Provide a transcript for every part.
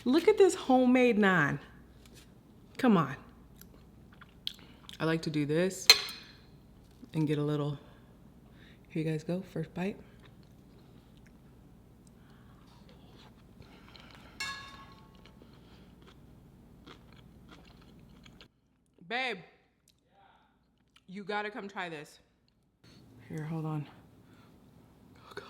Look at this homemade naan. Come on. I like to do this and get a little, here you guys go, first bite. Babe, you gotta come try this. Here, hold on. Oh God.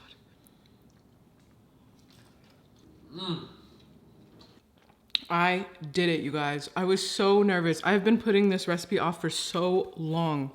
I did it, you guys. I was so nervous. I've been putting this recipe off for so long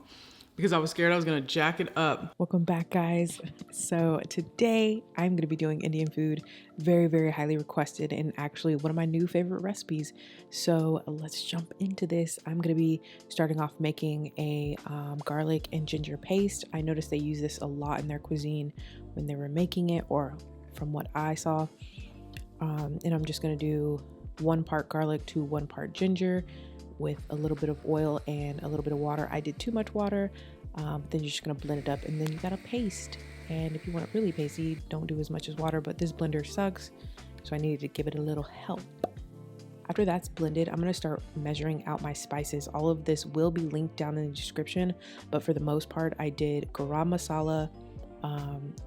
because I was scared I was gonna jack it up. Welcome back, guys. So today I'm gonna be doing Indian food, very, very highly requested and actually one of my new favorite recipes. So let's jump into this. I'm gonna be starting off making a garlic and ginger paste. I noticed they use this a lot in their cuisine when they were making it, or from what I saw. And I'm just gonna do 1 part garlic to 1 part ginger with a little bit of oil and a little bit of water. I did too much water, but then you're just gonna blend it up and then you got a paste. And if you want it really pasty, don't do as much as water, but this blender sucks, so I needed to give it a little help. After that's blended, I'm gonna start measuring out my spices. All of this will be linked down in the description, but for the most part, I did garam masala,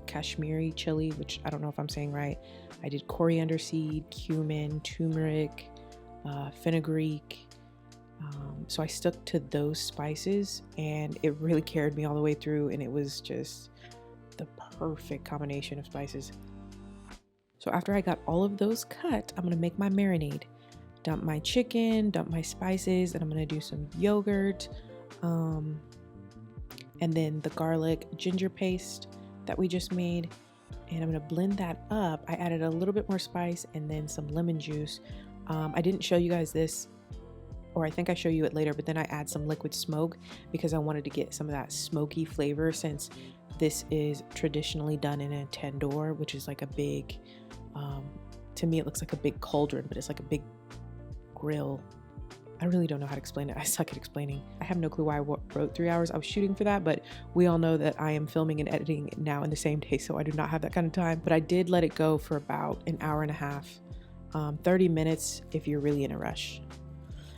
Kashmiri chili, which I don't know if I'm saying right. I did coriander seed, cumin, turmeric, fenugreek. So I stuck to those spices and it really carried me all the way through, and it was just the perfect combination of spices. So after I got all of those cut, I'm gonna make my marinade. Dump my chicken, dump my spices, and I'm gonna do some yogurt, and then the garlic ginger paste that we just made, and I'm gonna blend that up. I added a little bit more spice and then some lemon juice. I didn't show you guys this, or I think I show you it later, but then I add some liquid smoke because I wanted to get some of that smoky flavor, since this is traditionally done in a tandoor, which is like a big, to me it looks like a big cauldron, but it's like a big grill. I really don't know how to explain it. I suck at explaining. I have no clue why I wrote 3 hours. I was shooting for that, but we all know that I am filming and editing now in the same day, so I do not have that kind of time. But I did let it go for about an hour and a half, 30 minutes if you're really in a rush.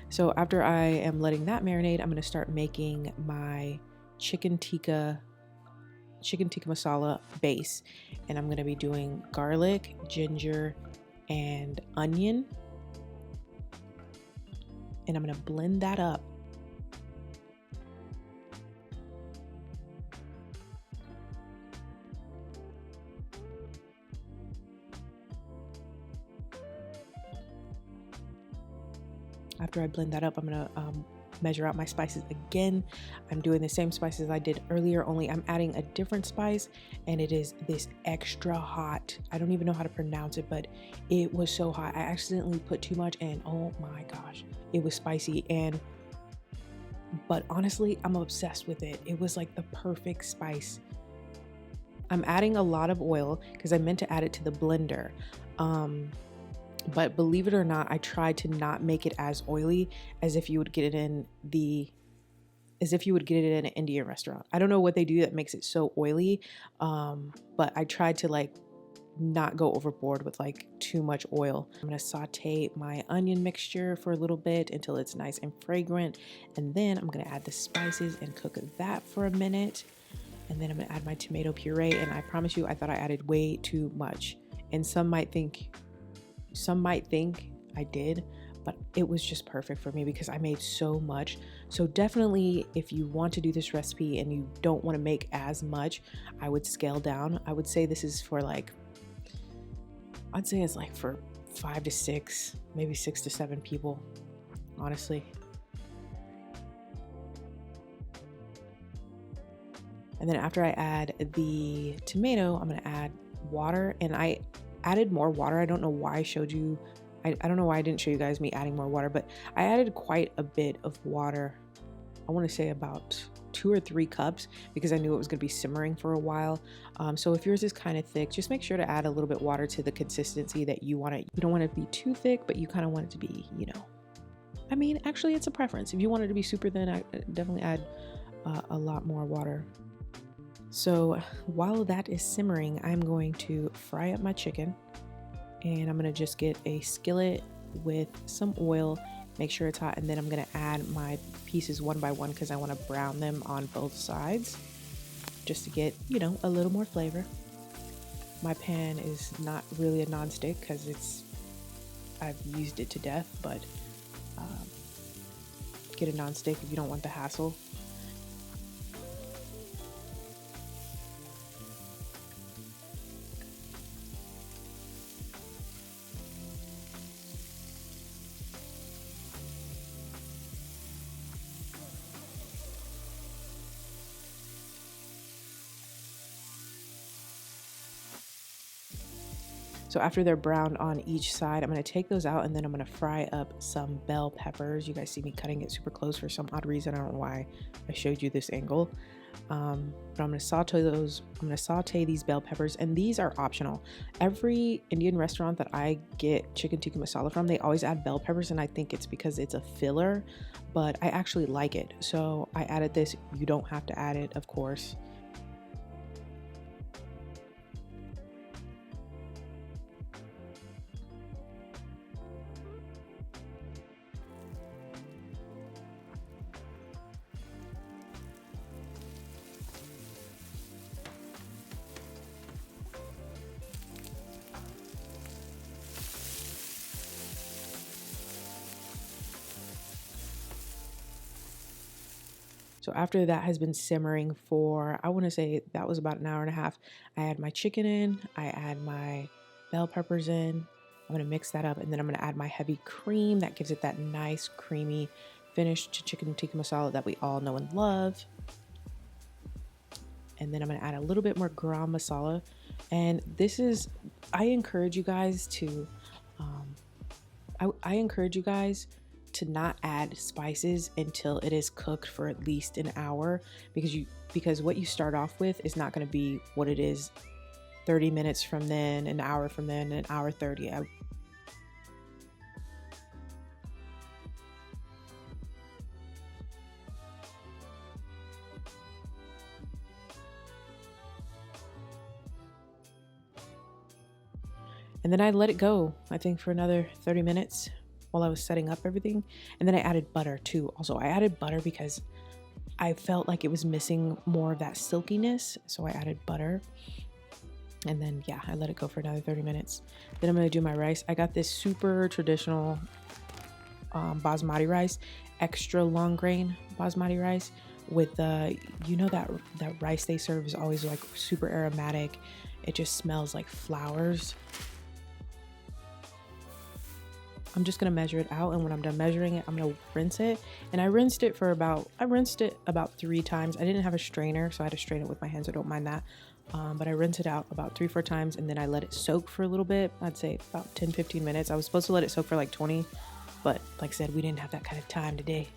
So after I am letting that marinate, I'm gonna start making my chicken tikka masala base. And I'm gonna be doing garlic, ginger, and onion. And I'm gonna blend that up. After I blend that up, I'm gonna measure out my spices again. I'm doing the same spices I did earlier, only I'm adding a different spice, and it is this extra hot. I don't even know how to pronounce it, but it was so hot. I accidentally put too much, and oh my gosh, it was spicy. But honestly, I'm obsessed with it. It was like the perfect spice. I'm adding a lot of oil because I meant to add it to the blender. But believe it or not, I tried to not make it as oily as if you would get it in an Indian restaurant. I don't know what they do that makes it so oily, but I tried to like not go overboard with like too much oil. I'm gonna saute my onion mixture for a little bit until it's nice and fragrant, and then I'm gonna add the spices and cook that for a minute, and then I'm gonna add my tomato puree. And I promise you, I thought I added way too much, and some might think I did, but it was just perfect for me because I made so much. So definitely, if you want to do this recipe and you don't want to make as much, I would scale down. I would say this is for like, I'd say it's like for 5 to 6, maybe 6 to 7 people, honestly. And then after I add the tomato, I'm gonna add water, and I added more water. I don't know why I showed you, I don't know why I didn't show you guys me adding more water, but I added quite a bit of water. I want to say about 2 or 3 cups because I knew it was going to be simmering for a while. So if yours is kind of thick, just make sure to add a little bit water to the consistency that you want it. You don't want it to be too thick, but you kind of want it to be, you know, I mean, actually it's a preference. If you want it to be super thin, I definitely add a lot more water. So while that is simmering, I'm going to fry up my chicken. And I'm gonna just get a skillet with some oil, make sure it's hot, and then I'm gonna add my pieces one by one because I want to brown them on both sides just to get, you know, a little more flavor. My pan is not really a non-stick because I've used it to death, but get a non-stick if you don't want the hassle. So after they're browned on each side, I'm going to take those out and then I'm going to fry up some bell peppers. You guys see me cutting it super close for some odd reason. I don't know why I showed you this angle. But I'm going to saute those. I'm going to saute these bell peppers, and these are optional. Every Indian restaurant that I get chicken tikka masala from, they always add bell peppers, and I think it's because it's a filler, but I actually like it. So I added this. You don't have to add it, of course. So after that has been simmering for, I want to say that was about an hour and a half, I add my chicken in, I add my bell peppers in, I'm going to mix that up, and then I'm going to add my heavy cream that gives it that nice creamy finish to chicken tikka masala that we all know and love. And then I'm going to add a little bit more garam masala. And this is, I encourage you guys to, I encourage you guys to not add spices until it is cooked for at least an hour, because what you start off with is not going to be what it is 30 minutes from then, an hour from then, an hour 30. And then I let it go, I think, for another 30 minutes while I was setting up everything. And then I added butter too. Also, I added butter because I felt like it was missing more of that silkiness. So I added butter. And then, yeah, I let it go for another 30 minutes. Then I'm going to do my rice. I got this super traditional basmati rice, extra long grain basmati rice with you know, that rice they serve is always like super aromatic. It just smells like flowers. I'm just gonna measure it out, and when I'm done measuring it, I'm gonna rinse it. And I rinsed it about 3 times. I didn't have a strainer, so I had to strain it with my hands. So I don't mind that. But I rinsed it out about 3-4 times, and then I let it soak for a little bit. I'd say about 10-15 minutes. I was supposed to let it soak for like 20, but like I said, we didn't have that kind of time today.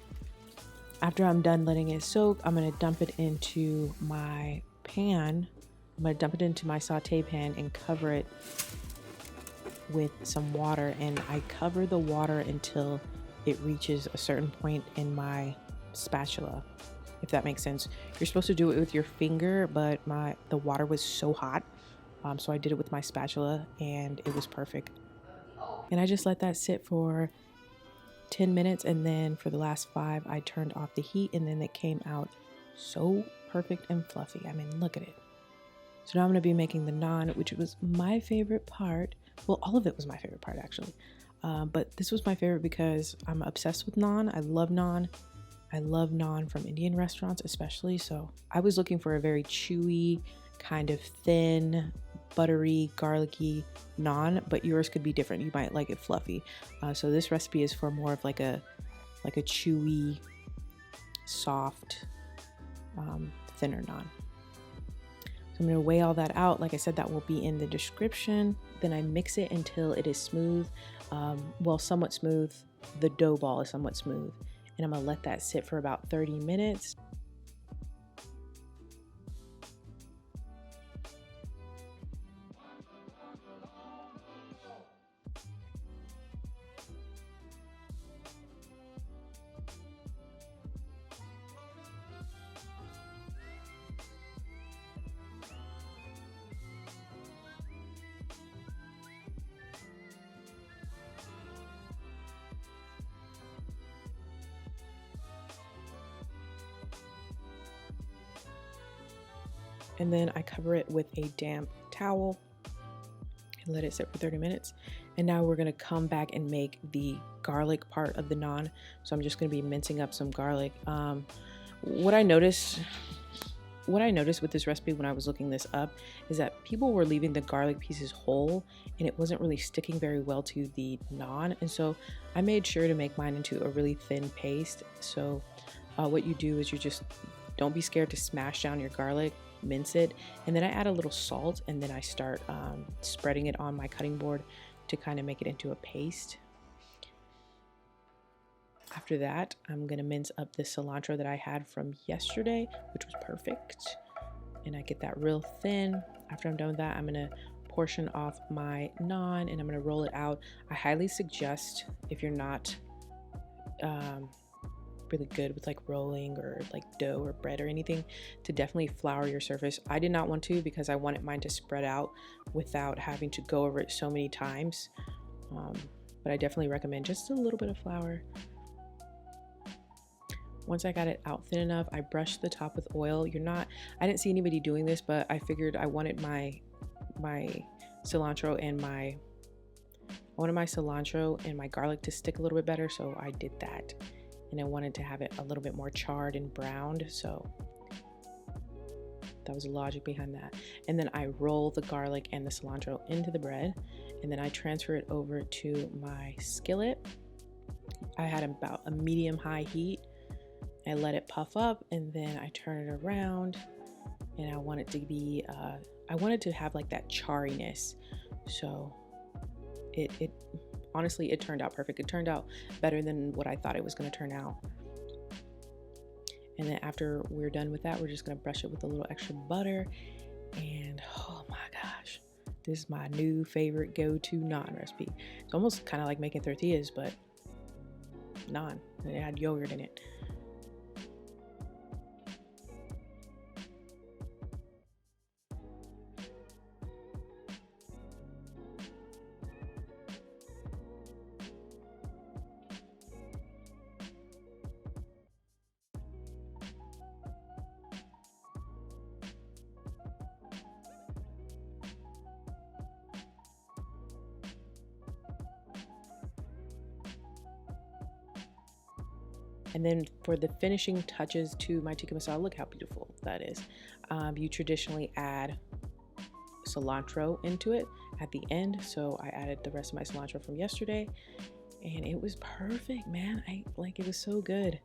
After I'm done letting it soak, I'm gonna dump it into my pan. I'm gonna dump it into my saute pan and cover it with some water, and I cover the water until it reaches a certain point in my spatula, if that makes sense. You're supposed to do it with your finger, but the water was so hot, so I did it with my spatula, and it was perfect. And I just let that sit for 10 minutes, and then for the last 5 I turned off the heat, and then it came out so perfect and fluffy. I mean, look at it. So now I'm going to be making the naan, which was my favorite part. Well, all of it was my favorite part, actually. But this was my favorite because I'm obsessed with naan. I love naan. I love naan from Indian restaurants, especially. So I was looking for a very chewy, kind of thin, buttery, garlicky naan, but yours could be different. You might like it fluffy. So this recipe is for more of like a chewy, soft, thinner naan. So I'm going to weigh all that out. Like I said, that will be in the description. Then I mix it until it is smooth. Well, somewhat smooth. The dough ball is somewhat smooth. And I'm going to let that sit for about 30 minutes. And then I cover it with a damp towel and let it sit for 30 minutes. And now we're gonna come back and make the garlic part of the naan. So I'm just gonna be mincing up some garlic. What I noticed with this recipe when I was looking this up is that people were leaving the garlic pieces whole and it wasn't really sticking very well to the naan. And so I made sure to make mine into a really thin paste. So what you do is you just don't be scared to smash down your garlic, mince it, and then I add a little salt, and then I start spreading it on my cutting board to kind of make it into a paste. After that, I'm gonna mince up the cilantro that I had from yesterday, which was perfect. And I get that real thin. After I'm done with that, I'm gonna portion off my naan and I'm gonna roll it out. I highly suggest, if you're not really good with like rolling or like dough or bread or anything, to definitely flour your surface. I did not want to because I wanted mine to spread out without having to go over it so many times. But I definitely recommend just a little bit of flour. Once I got it out thin enough, I brushed the top with oil. I didn't see anybody doing this, but I figured I wanted my cilantro and my garlic to stick a little bit better, so I did that. And I wanted to have it a little bit more charred and browned, so that was the logic behind that. And then I roll the garlic and the cilantro into the bread, and then I transfer it over to my skillet. I had about a medium-high heat. I let it puff up, and then I turn it around, and I want it to be, I wanted to have like that charriness. So it honestly, it turned out perfect. It turned out better than what I thought it was going to turn out. And then after we're done with that, we're just going to brush it with a little extra butter. And oh my gosh, this is my new favorite go-to naan recipe. It's almost kind of like making tortillas, but naan. And it had yogurt in it. And then for the finishing touches to my tikka masala, look how beautiful that is. You traditionally add cilantro into it at the end. So I added the rest of my cilantro from yesterday and it was perfect, man. It was so good.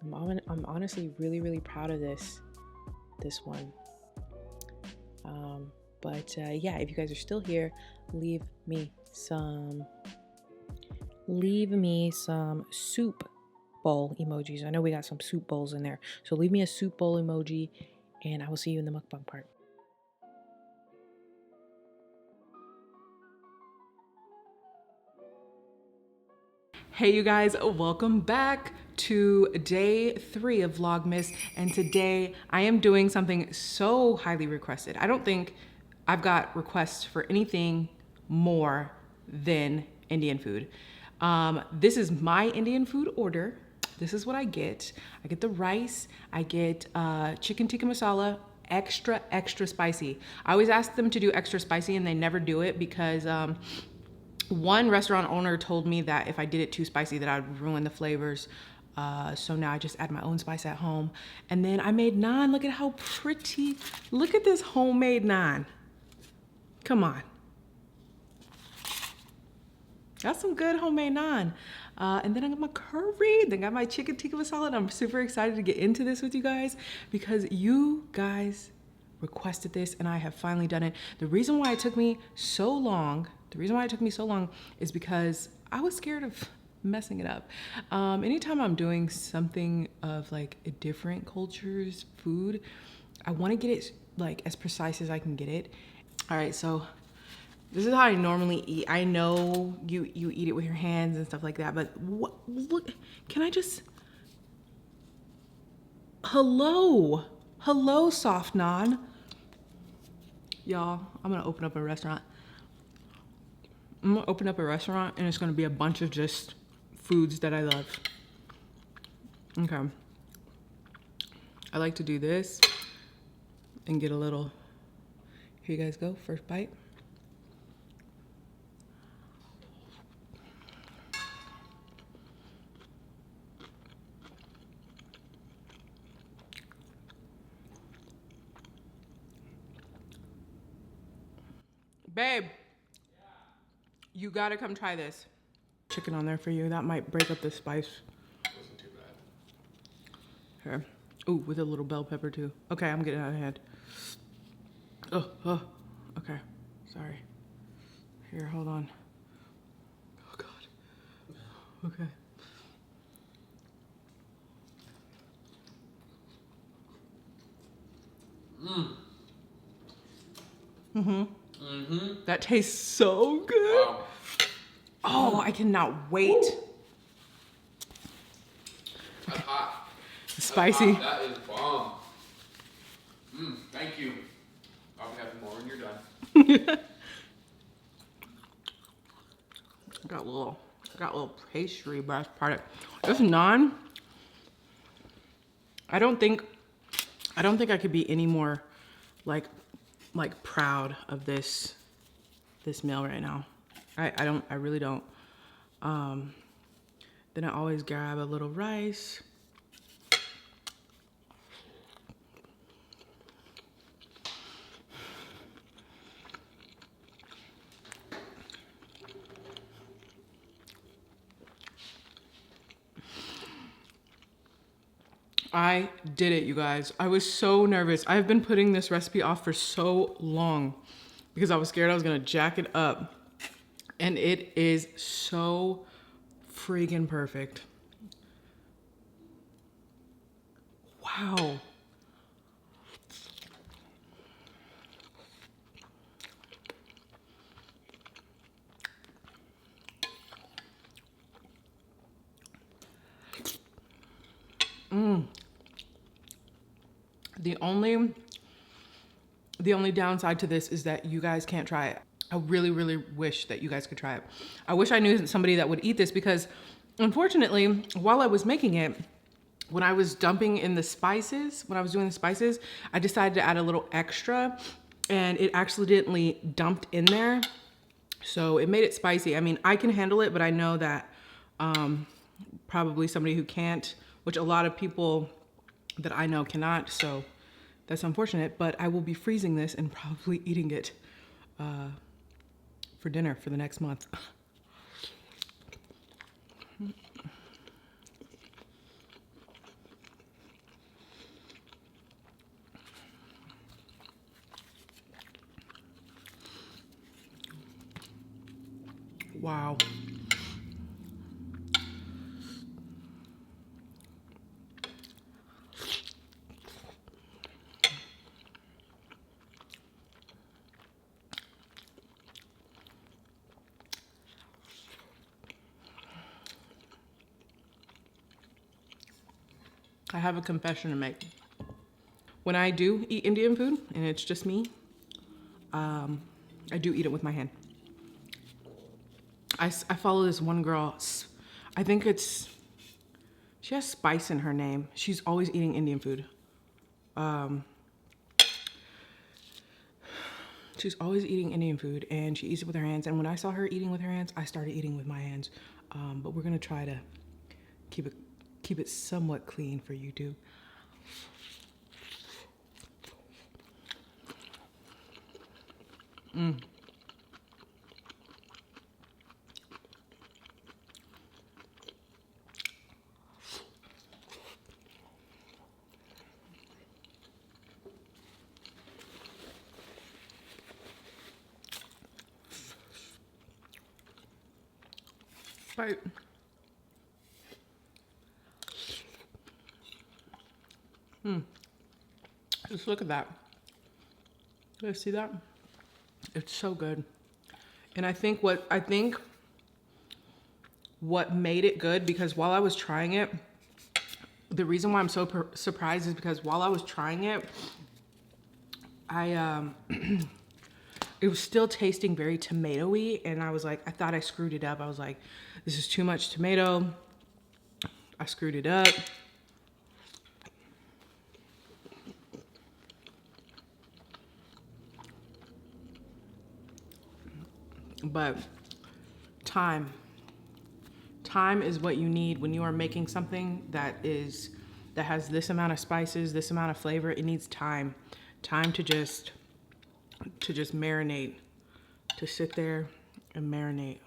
I'm honestly really, really proud of this one. Yeah, if you guys are still here, leave me some soup bowl emojis. I know we got some soup bowls in there, so leave me a soup bowl emoji and I will see you in the mukbang part. Hey you guys, welcome back to day 3 of Vlogmas, and today I am doing something so highly requested. I don't think I've got requests for anything more than Indian food. This is my Indian food order. This is what I get. I get the rice, I get chicken tikka masala, extra spicy. I always ask them to do extra spicy and they never do it because one restaurant owner told me that if I did it too spicy that I would ruin the flavors. So now I just add my own spice at home. And then I made naan. Look at how pretty. Look at this homemade naan. Come on. That's some good homemade naan. And then I got my curry, then got my chicken tikka masala, and I'm super excited to get into this with you guys because you guys requested this and I have finally done it. The reason why it took me so long is because I was scared of messing it up. Anytime I'm doing something of like a different culture's food, I want to get it like as precise as I can get it. All right, so this is how I normally eat. I know you eat it with your hands and stuff like that, but look, can I just, hello soft naan. Y'all, I'm gonna open up a restaurant. I'm gonna open up a restaurant and it's gonna be a bunch of just foods that I love. Okay. I like to do this. and get a little. Here you guys go, first bite. Babe, you gotta come try this. Chicken on there for you. That might break up the spice. Wasn't too bad. Here. Ooh, with a little bell pepper too. Okay, I'm getting out of hand. Oh, okay. Sorry. Here, hold on. Oh God. Okay. That tastes so good. Wow. Oh, I cannot wait. That's hot. Spicy. That's hot. That is bomb. Thank you. I'll be having more when you're done. Got a little pastry brass part of it. This naan, I don't think I could be any more like proud of this meal right now. I really don't. Then I always grab a little rice. I did it, you guys. I was so nervous. I've been putting this recipe off for so long because I was scared I was gonna jack it up. And it is so freaking perfect. Wow. The only downside to this is that you guys can't try it. I really, really wish that you guys could try it. I wish I knew somebody that would eat this because unfortunately, while I was making it, when I was dumping in the spices, when I was doing the spices, I decided to add a little extra and it accidentally dumped in there. So it made it spicy. I mean, I can handle it, but I know that probably somebody who can't, which a lot of people that I know cannot. So that's unfortunate, but I will be freezing this and probably eating it for dinner for the next month. Wow. I have a confession to make. When I do eat Indian food, and it's just me, I do eat it with my hand. I follow this one girl, I think she has spice in her name. She's always eating Indian food. She's always eating Indian food and she eats it with her hands. And when I saw her eating with her hands, I started eating with my hands. But we're gonna try to keep it somewhat clean for YouTube. Right. Just look at that. You guys see that? It's so good. And I think what made it good, because while I was trying it, the reason why I'm so surprised is because while I was trying it, it was still tasting very tomatoey, and I was like, I thought I screwed it up. I was like, this is too much tomato. I screwed it up. but time. Time is what you need when you are making something that has this amount of spices, this amount of flavor. It needs time. Time to just marinate, to sit there and marinate.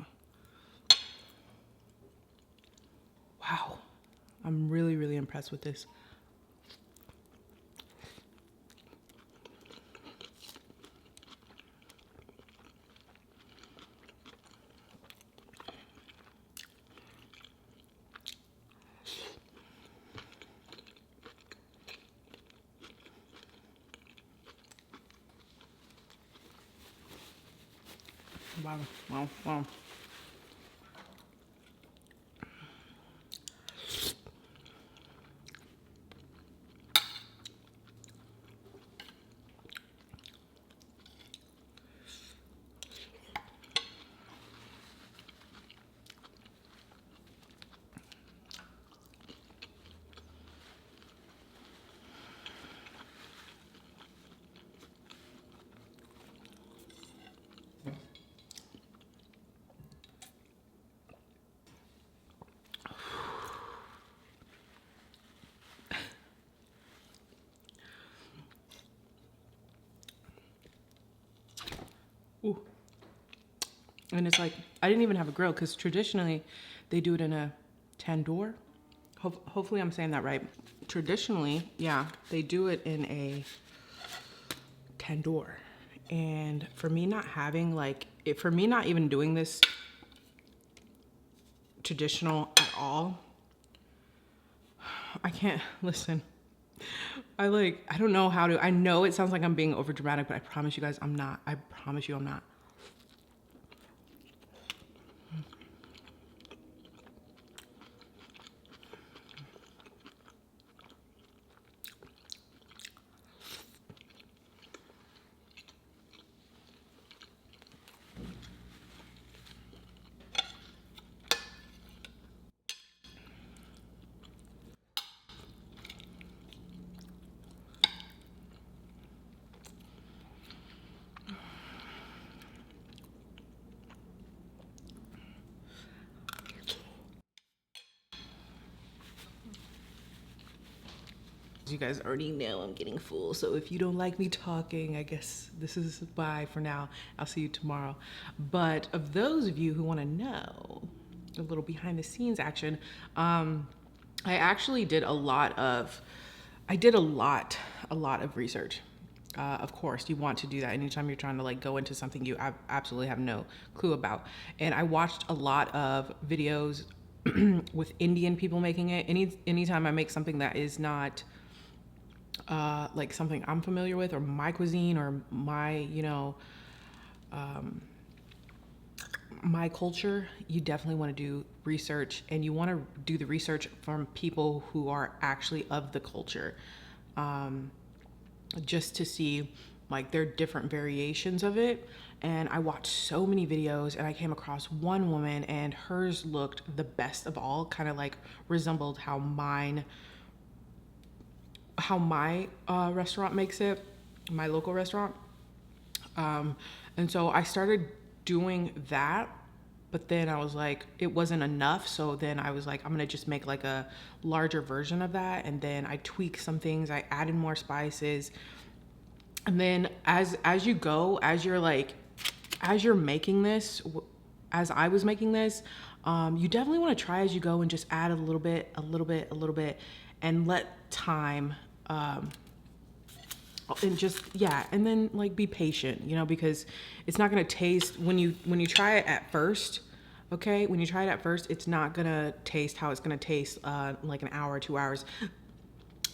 Wow. I'm really, really impressed with this. Wow, wow, wow. Ooh. And it's like, I didn't even have a grill because traditionally they do it in a tandoor. Hopefully I'm saying that right. Traditionally, yeah, they do it in a tandoor. And for me not having for me not even doing this traditional at all, I can't, listen. I don't know how to, I know it sounds like I'm being over dramatic, but I promise you guys I'm not. I promise you I'm not. You guys already know I'm getting full, so if you don't like me talking, I guess this is bye for now. I'll see you tomorrow. But of those of you who want to know a little behind the scenes action, I actually did a lot of research. Of course, you want to do that anytime you're trying to go into something you absolutely have no clue about. And I watched a lot of videos with Indian people making it. Anytime I make something that is not something I'm familiar with or my cuisine or my, my culture, you definitely want to do research, and you want to do the research from people who are actually of the culture, just to see their different variations of it. And I watched so many videos, and I came across one woman, and hers looked the best of all, kind of resembled how my restaurant makes it, my local restaurant. And so I started doing that, but then I was like, it wasn't enough. So then I was like, I'm gonna just make a larger version of that. And then I tweaked some things, I added more spices. And then as you go, as you're making this, as I was making this, you definitely want to try as you go and just add a little bit, and let time, and just, yeah, and then be patient, because it's not going to taste when you try it at first. Okay, when you try it at first, it's not gonna taste how it's gonna taste an hour, 2 hours.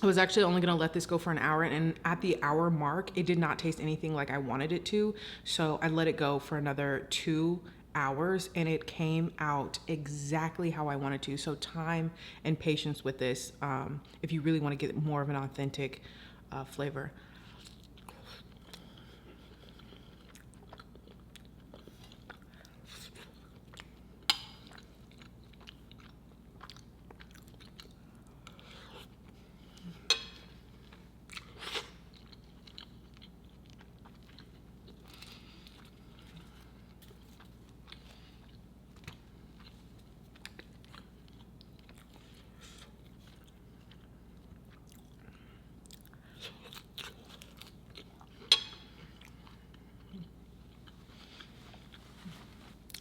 I was actually only gonna let this go for an hour, and at the hour mark, it did not taste anything like I wanted it to. So I let it go for another 2 hours, and it came out exactly how I wanted to. So time and patience with this, if you really want to get more of an authentic flavor.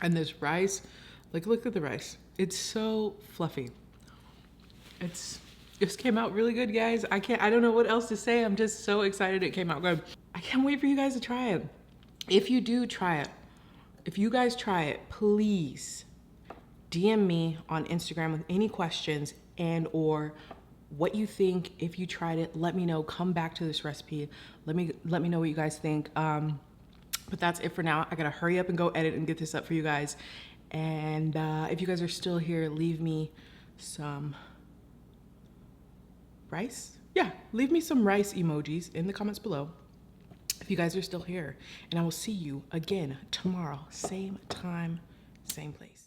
And this rice, like look at the rice. It's so fluffy. Just came out really good, guys. I don't know what else to say. I'm just so excited it came out good. I can't wait for you guys to try it. If you do try it, if you guys try it, please DM me on Instagram with any questions and or what you think. If you tried it, let me know. Come back to this recipe. Let me know what you guys think. But that's it for now. I gotta hurry up and go edit and get this up for you guys. And if you guys are still here, leave me some rice. Yeah, leave me some rice emojis in the comments below if you guys are still here. And I will see you again tomorrow, same time, same place.